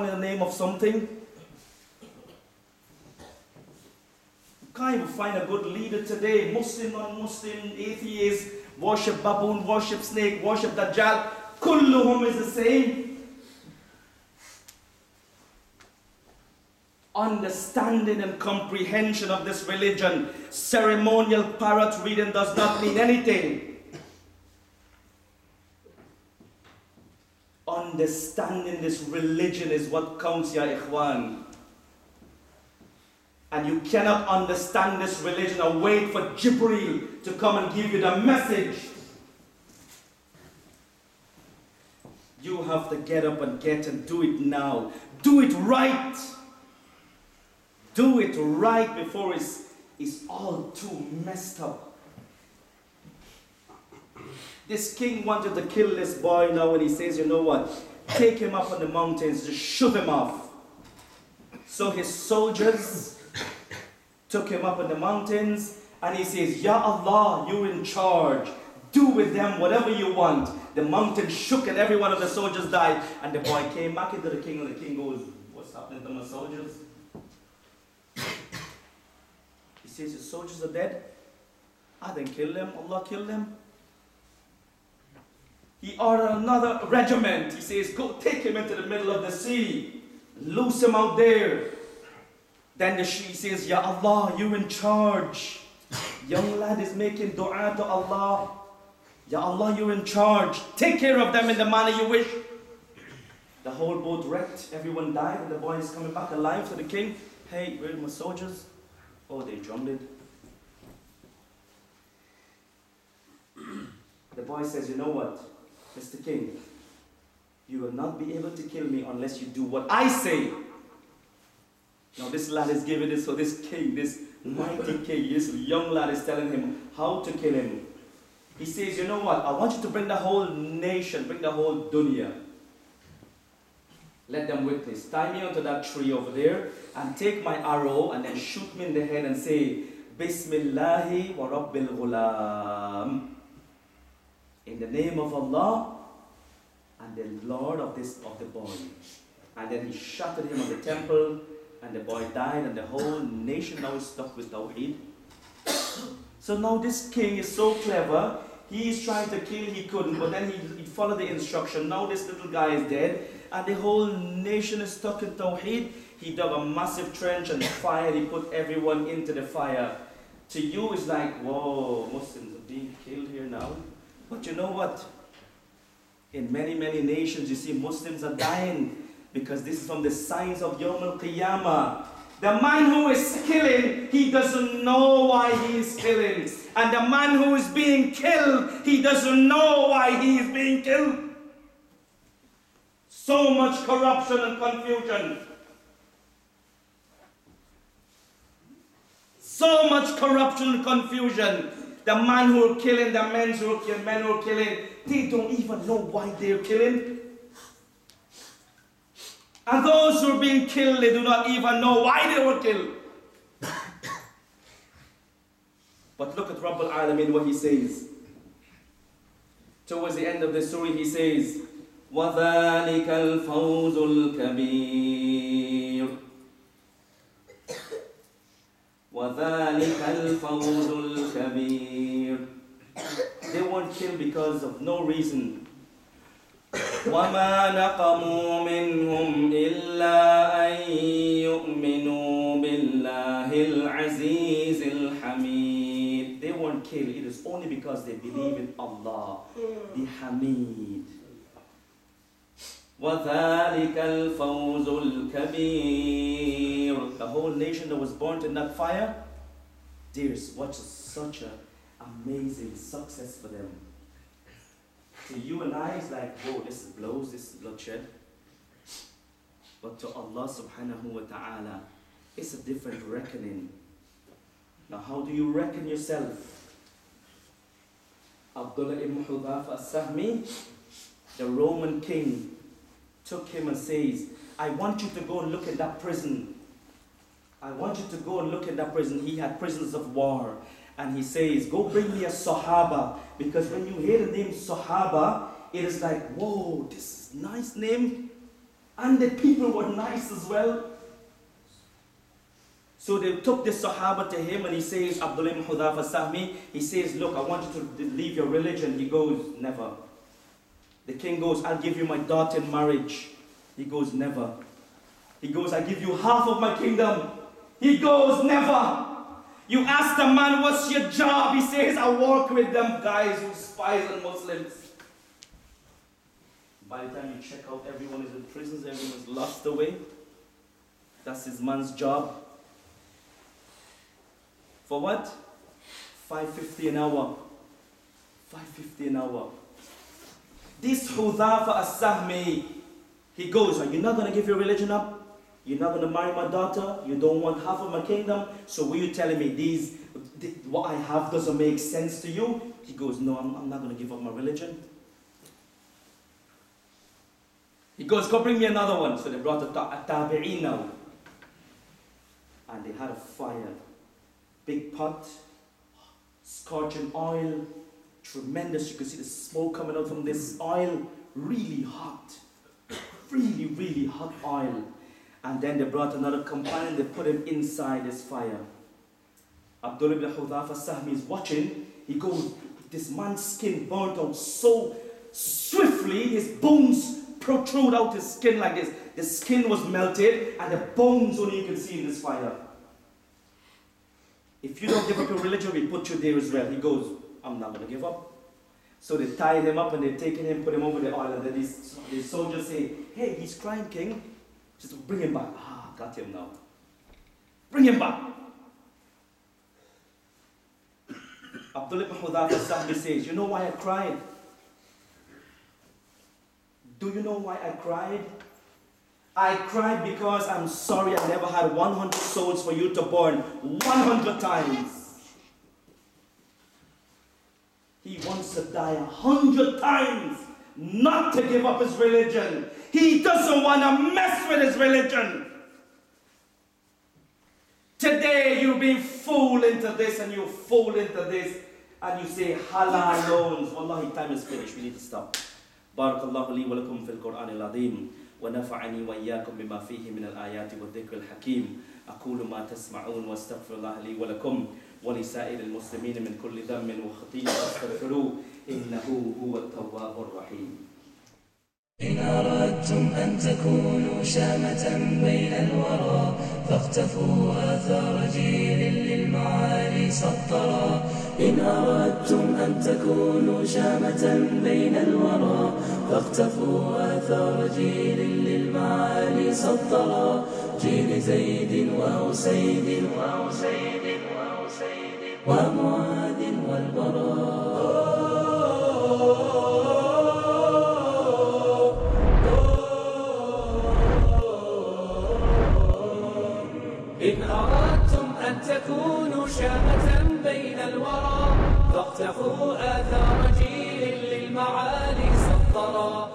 in the name of something. You can't even find a good leader today. Muslim, non-Muslim, atheist, worship baboon, worship snake, worship Dajjal. Kulluhum is the same. Understanding and comprehension of this religion, ceremonial parrot reading does not mean anything. Understanding this religion is what counts, ya ikhwan. And you cannot understand this religion and wait for Jibreel to come and give you the message. You have to get up and do it now. Do it right. Do it right before it's all too messed up. This king wanted to kill this boy now, and he says, you know what? Take him up on the mountains, just shove him off. So his soldiers took him up on the mountains, and he says, Ya Allah, you're in charge. Do with them whatever you want. The mountain shook and every one of the soldiers died. And the boy came back into the king, and the king goes, what's happening to my soldiers? He says, your soldiers are dead? I didn't kill them, Allah killed them. He ordered another regiment. He says, go take him into the middle of the sea. Loose him out there. Then he says, Ya Allah, you're in charge. Young lad is making dua to Allah. Ya Allah, you're in charge. Take care of them in the manner you wish. The whole boat wrecked. Everyone died. And the boy is coming back alive to the king. Hey, where are my soldiers? Oh, they drummed it. The boy says, you know what? Mr. King, you will not be able to kill me unless you do what I say. Now this lad is giving this, so this king, this mighty king, this young lad is telling him how to kill him. He says, you know what, I want you to bring the whole nation, bring the whole dunya. Let them witness. Tie me onto that tree over there and take my arrow and then shoot me in the head and say, Bismillahi wa Rabbil Ghulam. In the name of Allah and the Lord of the boy. And then he shattered him on the temple, and the boy died, and the whole nation now is stuck with Tawheed. So now this king is so clever, he is trying to kill, he couldn't, but then he followed the instruction. Now this little guy is dead, and the whole nation is stuck in Tawheed. He dug a massive trench and fire, he put everyone into the fire. To you it's like, whoa, Muslims are being killed here now. But you know what? In many, many nations, you see Muslims are dying because this is from the signs of Yawm al-Qiyamah. The man who is killing, he doesn't know why he is killing. And the man who is being killed, he doesn't know why he is being killed. So much corruption and confusion. So much corruption and confusion. The man who are killing, the men who are killing, they don't even know why they're killing. And those who are being killed, they do not even know why they were killed. But look at Rabbul Alameen, what he says. Towards the end of the story, he says, وَذَلِكَ الْفَوْزُ الْكَبِيرُ وَذَلِكَ الْفَوْزُ الْكَبِيرُ. They weren't killed because of no reason. وَمَا نَقَمُوا مِنْهُمْ إِلَّا أَن يُؤْمِنُوا بِاللَّهِ الْعَزِيزِ الْحَمِيدِ. They weren't killed. It is only because they believe in Allah, the Hamid. وَذَلِكَ الْفَوْزُ الْكَبِيرُ. The whole nation that was burnt in that fire, there's such an amazing success for them. To you and I, it's like, whoa, this is blows, this is bloodshed. But to Allah subhanahu wa ta'ala, it's a different reckoning. Now, how do you reckon yourself? Abdullah ibn Hudhafa as-Sahmi, the Roman king, took him and says, I want you to go and look at that prison. I want you to go and look at that prison. He had prisoners of war. And he says, go bring me a Sahaba. Because when you hear the name Sahaba, it is like, whoa, this is a nice name. And the people were nice as well. So they took the Sahaba to him and he says, Abdullah ibn Hudhafa Sahmi, he says, look, I want you to leave your religion. He goes, never. The king goes, I'll give you my daughter in marriage. He goes, never. He goes, I give you half of my kingdom. He goes, never. You ask the man, what's your job? He says, I work with them guys who spies on Muslims. By the time you check out, everyone is in prisons, everyone is lost away. That's his man's job. For what? $5.50 an hour. $5.50 an hour. This Hudhafa as-Sahmi, he goes, are you not going to give your religion up? You're not going to marry my daughter? You don't want half of my kingdom? So were you telling me what I have doesn't make sense to you? He goes, no, I'm not going to give up my religion. He goes, go bring me another one. So they brought a tabi'in now. And they had a fire. Big pot, scorching oil, tremendous. You could see the smoke coming out from this oil. Really hot. Really, really hot oil. And then they brought another companion, they put him inside this fire. Abdullah ibn Hudhafa Sahmi is watching. He goes, this man's skin burnt out so swiftly, his bones protrude out his skin like this. The skin was melted and the bones only you can see in this fire. If you don't give up your religion, we put you there as well. He goes, I'm not going to give up. So they tied him up and they're taking him, put him over the oil, and then these soldiers say, hey, he's crying, king. Just bring him back. Ah, got him now. Bring him back. Abdullah ibn Hudhafa Sahmi says, you know why I cried? Do you know why I cried? I cried because I'm sorry I never had 100 souls for you to burn 100 times. He wants to die 100 times not to give up his religion. He doesn't want to mess with his religion. Today you're being fooled into this and you fool into this and you say halal loans. Wallahi, time is finished. We need to stop. Barakallahu li wa lakum fil Qur'an al-Azim. ونفعني وإياكم بما فيه من الآيات والذكر الحكيم أقول ما تسمعون واستغفر الله لي ولكم ولسائر المسلمين من كل ذنب وخطيئة فاستغفروه إنه هو التواب الرحيم. إن أردتم أن تكونوا شامة بين الورى فاقتفوا آثار جيل للمعالي سطرا. إن أردتم أن تكونوا شامة بين الورى فاقتفوا آثار جيل للمعالي سطرا. جيل زيد وأسيد ومعاذ والبراء. إن أردتم أن تكونوا شامة بين الورى فاقتفوا آثار جيل للمعالي سطرا.